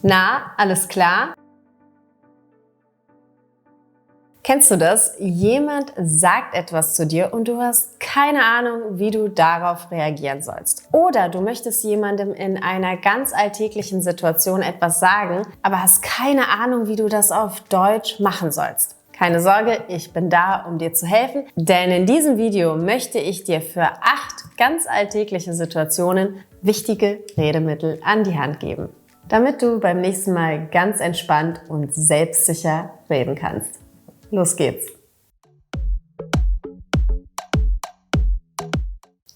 Na, alles klar? Kennst du das? Jemand sagt etwas zu dir und du hast keine Ahnung, wie du darauf reagieren sollst. Oder du möchtest jemandem in einer ganz alltäglichen Situation etwas sagen, aber hast keine Ahnung, wie du das auf Deutsch machen sollst. Keine Sorge, ich bin da, um dir zu helfen, denn in diesem Video möchte ich dir für 8 ganz alltägliche Situationen wichtige Redemittel an die Hand geben, damit du beim nächsten Mal ganz entspannt und selbstsicher reden kannst. Los geht's!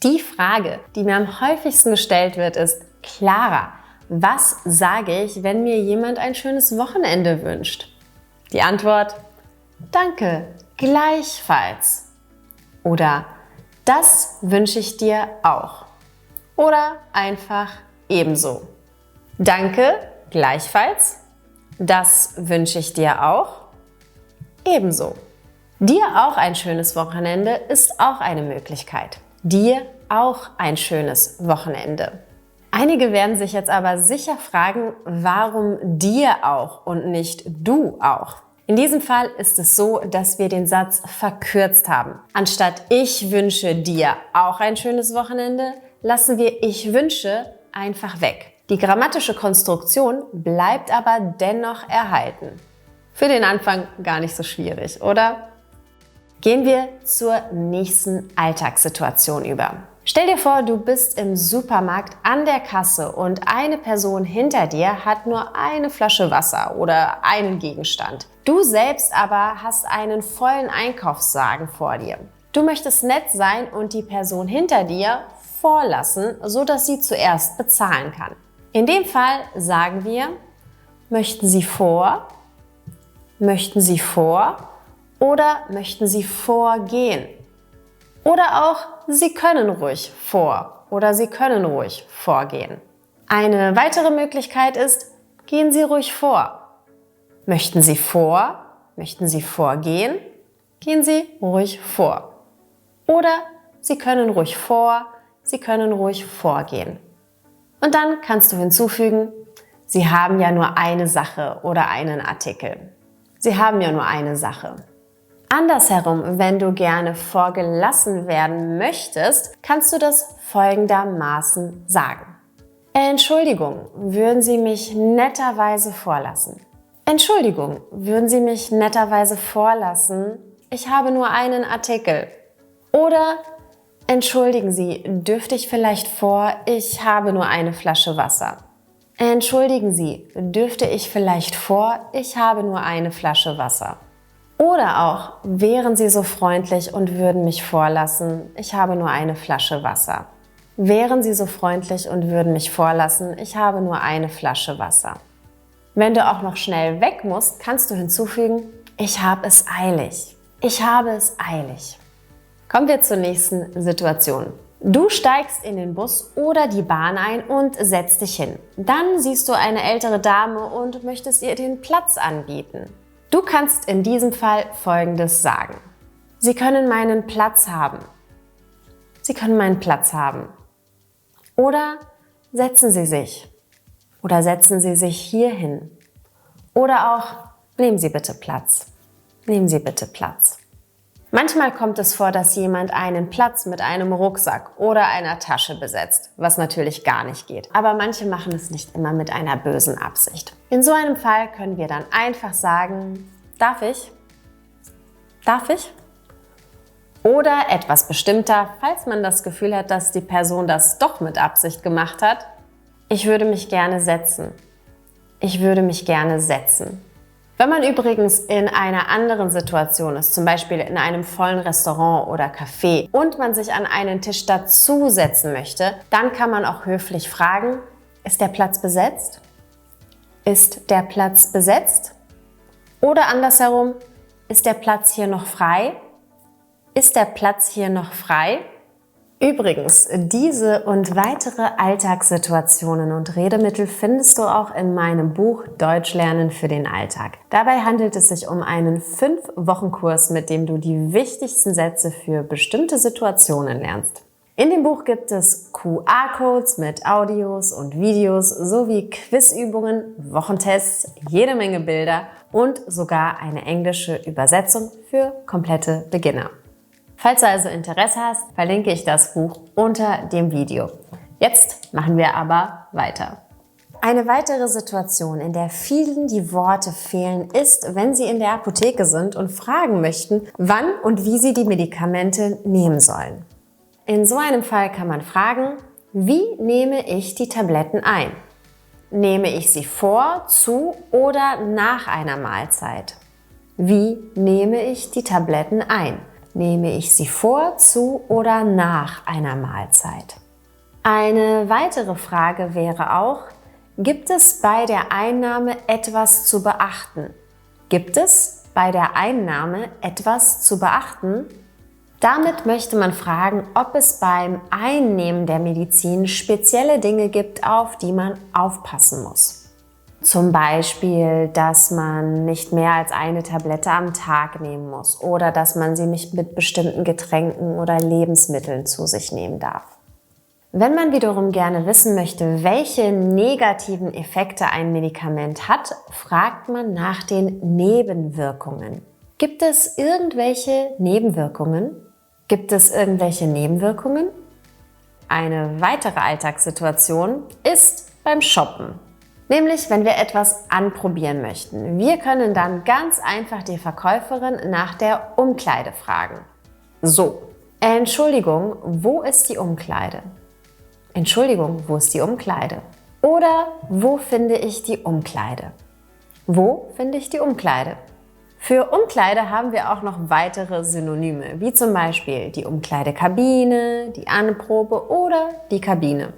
Die Frage, die mir am häufigsten gestellt wird, ist: Clara, was sage ich, wenn mir jemand ein schönes Wochenende wünscht? Die Antwort: Danke, gleichfalls. Oder das wünsche ich dir auch. Oder einfach ebenso. Danke, gleichfalls. Das wünsche ich dir auch. Ebenso. Dir auch ein schönes Wochenende ist auch eine Möglichkeit. Dir auch ein schönes Wochenende. Einige werden sich jetzt aber sicher fragen, warum dir auch und nicht du auch? In diesem Fall ist es so, dass wir den Satz verkürzt haben. Anstatt ich wünsche dir auch ein schönes Wochenende, lassen wir ich wünsche einfach weg. Die grammatische Konstruktion bleibt aber dennoch erhalten. Für den Anfang gar nicht so schwierig, oder? Gehen wir zur nächsten Alltagssituation über. Stell dir vor, du bist im Supermarkt an der Kasse und eine Person hinter dir hat nur eine Flasche Wasser oder einen Gegenstand. Du selbst aber hast einen vollen Einkaufswagen vor dir. Du möchtest nett sein und die Person hinter dir vorlassen, sodass sie zuerst bezahlen kann. In dem Fall sagen wir: Möchten Sie vor? Möchten Sie vor oder möchten Sie vorgehen? Oder auch, Sie können ruhig vor oder Sie können ruhig vorgehen. Eine weitere Möglichkeit ist: Gehen Sie ruhig vor. Möchten Sie vor? Möchten Sie vorgehen? Gehen Sie ruhig vor. Oder Sie können ruhig vor, Sie können ruhig vorgehen. Und dann kannst du hinzufügen: Sie haben ja nur eine Sache oder einen Artikel. Sie haben ja nur eine Sache. Andersherum, wenn du gerne vorgelassen werden möchtest, kannst du das folgendermaßen sagen: Entschuldigung, würden Sie mich netterweise vorlassen? Entschuldigung, würden Sie mich netterweise vorlassen? Ich habe nur einen Artikel. Oder: Entschuldigen Sie, dürfte ich vielleicht vor? Ich habe nur eine Flasche Wasser. Entschuldigen Sie, dürfte ich vielleicht vor? Ich habe nur eine Flasche Wasser. Oder auch: Wären Sie so freundlich und würden mich vorlassen? Ich habe nur eine Flasche Wasser. Wären Sie so freundlich und würden mich vorlassen? Ich habe nur eine Flasche Wasser. Wenn du auch noch schnell weg musst, kannst du hinzufügen: Ich habe es eilig. Ich habe es eilig. Kommen wir zur nächsten Situation. Du steigst in den Bus oder die Bahn ein und setzt dich hin. Dann siehst du eine ältere Dame und möchtest ihr den Platz anbieten. Du kannst in diesem Fall Folgendes sagen: Sie können meinen Platz haben. Sie können meinen Platz haben. Oder: Setzen Sie sich. Oder setzen Sie sich hier hin. Oder auch: Nehmen Sie bitte Platz. Nehmen Sie bitte Platz. Manchmal kommt es vor, dass jemand einen Platz mit einem Rucksack oder einer Tasche besetzt, was natürlich gar nicht geht. Aber manche machen es nicht immer mit einer bösen Absicht. In so einem Fall können wir dann einfach sagen: Darf ich? Darf ich? Oder etwas bestimmter, falls man das Gefühl hat, dass die Person das doch mit Absicht gemacht hat: Ich würde mich gerne setzen. Ich würde mich gerne setzen. Wenn man übrigens in einer anderen Situation ist, zum Beispiel in einem vollen Restaurant oder Café und man sich an einen Tisch dazusetzen möchte, dann kann man auch höflich fragen: Ist der Platz besetzt? Ist der Platz besetzt? Oder andersherum: Ist der Platz hier noch frei? Ist der Platz hier noch frei? Übrigens, diese und weitere Alltagssituationen und Redemittel findest du auch in meinem Buch Deutsch lernen für den Alltag. Dabei handelt es sich um einen 5-Wochen-Kurs, mit dem du die wichtigsten Sätze für bestimmte Situationen lernst. In dem Buch gibt es QR-Codes mit Audios und Videos sowie Quizübungen, Wochentests, jede Menge Bilder und sogar eine englische Übersetzung für komplette Beginner. Falls du also Interesse hast, verlinke ich das Buch unter dem Video. Jetzt machen wir aber weiter. Eine weitere Situation, in der vielen die Worte fehlen, ist, wenn sie in der Apotheke sind und fragen möchten, wann und wie sie die Medikamente nehmen sollen. In so einem Fall kann man fragen, wie nehme ich die Tabletten ein? Nehme ich sie vor, zu oder nach einer Mahlzeit? Wie nehme ich die Tabletten ein? Nehme ich sie vor, zu oder nach einer Mahlzeit? Eine weitere Frage wäre auch, gibt es bei der Einnahme etwas zu beachten? Gibt es bei der Einnahme etwas zu beachten? Damit möchte man fragen, ob es beim Einnehmen der Medizin spezielle Dinge gibt, auf die man aufpassen muss. Zum Beispiel, dass man nicht mehr als eine Tablette am Tag nehmen muss oder dass man sie nicht mit bestimmten Getränken oder Lebensmitteln zu sich nehmen darf. Wenn man wiederum gerne wissen möchte, welche negativen Effekte ein Medikament hat, fragt man nach den Nebenwirkungen. Gibt es irgendwelche Nebenwirkungen? Gibt es irgendwelche Nebenwirkungen? Eine weitere Alltagssituation ist beim Shoppen. Nämlich, wenn wir etwas anprobieren möchten. Wir können dann ganz einfach die Verkäuferin nach der Umkleide fragen. So, Entschuldigung, wo ist die Umkleide? Entschuldigung, wo ist die Umkleide? Oder wo finde ich die Umkleide? Wo finde ich die Umkleide? Für Umkleide haben wir auch noch weitere Synonyme, wie zum Beispiel die Umkleidekabine, die Anprobe oder die Kabine.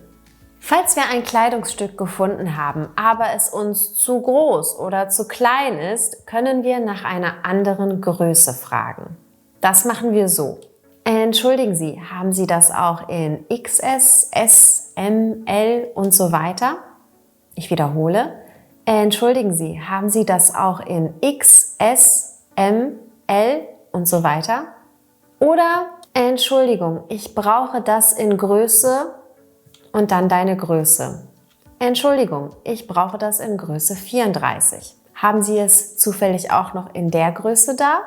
Falls wir ein Kleidungsstück gefunden haben, aber es uns zu groß oder zu klein ist, können wir nach einer anderen Größe fragen. Das machen wir so. Entschuldigen Sie, haben Sie das auch in XS, S, M, L und so weiter? Ich wiederhole. Entschuldigen Sie, haben Sie das auch in X, S, M, L und so weiter? Oder Entschuldigung, ich brauche das in Größe und dann deine Größe. Entschuldigung, ich brauche das in Größe 34. Haben Sie es zufällig auch noch in der Größe da?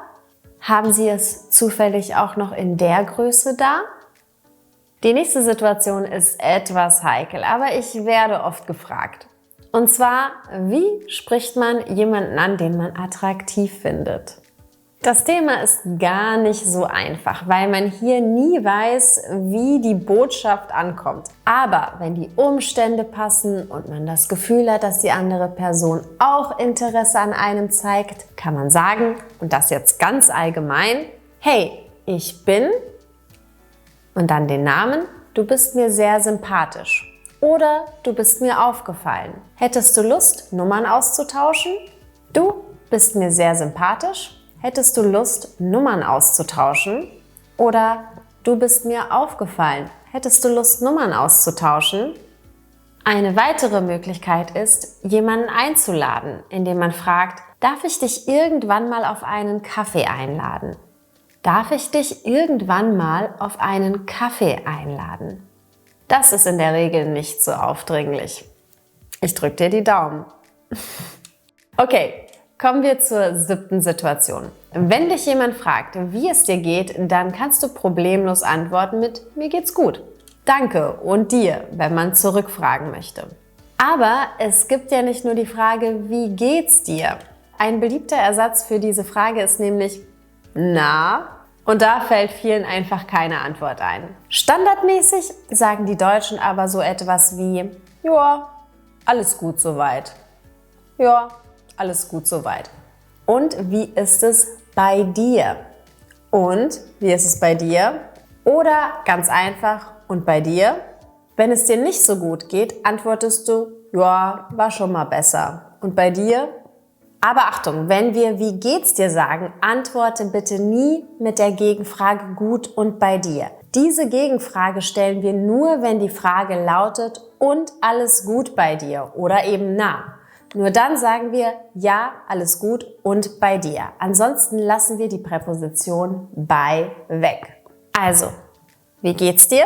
Haben Sie es zufällig auch noch in der Größe da? Die nächste Situation ist etwas heikel, aber ich werde oft gefragt. Und zwar, wie spricht man jemanden an, den man attraktiv findet? Das Thema ist gar nicht so einfach, weil man hier nie weiß, wie die Botschaft ankommt. Aber wenn die Umstände passen und man das Gefühl hat, dass die andere Person auch Interesse an einem zeigt, kann man sagen, und das jetzt ganz allgemein, hey, ich bin, und dann den Namen, du bist mir sehr sympathisch. Oder du bist mir aufgefallen. Hättest du Lust, Nummern auszutauschen? Du bist mir sehr sympathisch. Hättest du Lust, Nummern auszutauschen? Oder du bist mir aufgefallen. Hättest du Lust, Nummern auszutauschen? Eine weitere Möglichkeit ist, jemanden einzuladen, indem man fragt, darf ich dich irgendwann mal auf einen Kaffee einladen? Darf ich dich irgendwann mal auf einen Kaffee einladen? Das ist in der Regel nicht so aufdringlich. Ich drücke dir die Daumen. Okay, kommen wir zur 7. Situation. Wenn dich jemand fragt, wie es dir geht, dann kannst du problemlos antworten mit mir geht's gut. Danke und dir, wenn man zurückfragen möchte. Aber es gibt ja nicht nur die Frage, wie geht's dir? Ein beliebter Ersatz für diese Frage ist nämlich na? Und da fällt vielen einfach keine Antwort ein. Standardmäßig sagen die Deutschen aber so etwas wie, ja, alles gut soweit. Ja, alles gut soweit. Und wie ist es bei dir? Und wie ist es bei dir? Oder ganz einfach, und bei dir? Wenn es dir nicht so gut geht, antwortest du, ja, war schon mal besser. Und bei dir? Aber Achtung, wenn wir wie geht's dir sagen, antworte bitte nie mit der Gegenfrage gut und bei dir. Diese Gegenfrage stellen wir nur, wenn die Frage lautet und alles gut bei dir oder eben na. Nur dann sagen wir ja, alles gut und bei dir. Ansonsten lassen wir die Präposition bei weg. Also, wie geht's dir?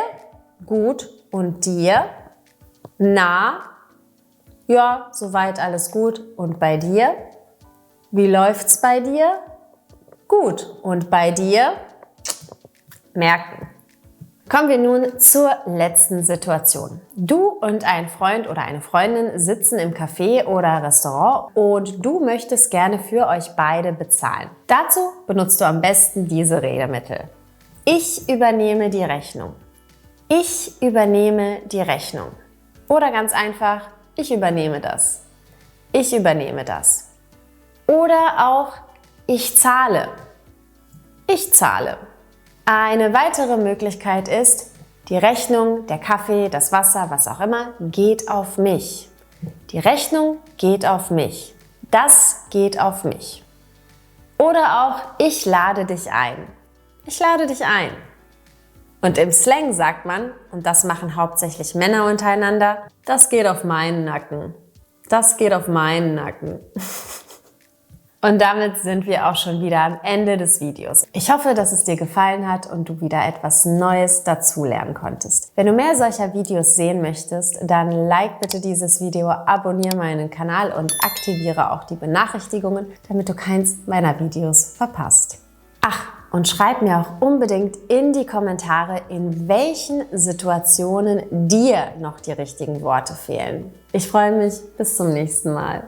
gut. Und dir? Na? Ja, soweit alles gut. Und bei dir? Wie läuft's bei dir? Gut. Und bei dir? Merken. Kommen wir nun zur letzten Situation. Du und ein Freund oder eine Freundin sitzen im Café oder Restaurant und du möchtest gerne für euch beide bezahlen. Dazu benutzt du am besten diese Redemittel. Ich übernehme die Rechnung. Ich übernehme die Rechnung. Oder ganz einfach, ich übernehme das. Ich übernehme das. Oder auch, ich zahle. Ich zahle. Eine weitere Möglichkeit ist, die Rechnung, der Kaffee, das Wasser, was auch immer, geht auf mich. Die Rechnung geht auf mich. Das geht auf mich. Oder auch, ich lade dich ein. Ich lade dich ein. Und im Slang sagt man, und das machen hauptsächlich Männer untereinander, das geht auf meinen Nacken. Das geht auf meinen Nacken. Und damit sind wir auch schon wieder am Ende des Videos. Ich hoffe, dass es dir gefallen hat und du wieder etwas Neues dazulernen konntest. Wenn du mehr solcher Videos sehen möchtest, dann like bitte dieses Video, abonniere meinen Kanal und aktiviere auch die Benachrichtigungen, damit du keins meiner Videos verpasst. Ach, und schreib mir auch unbedingt in die Kommentare, in welchen Situationen dir noch die richtigen Worte fehlen. Ich freue mich, bis zum nächsten Mal.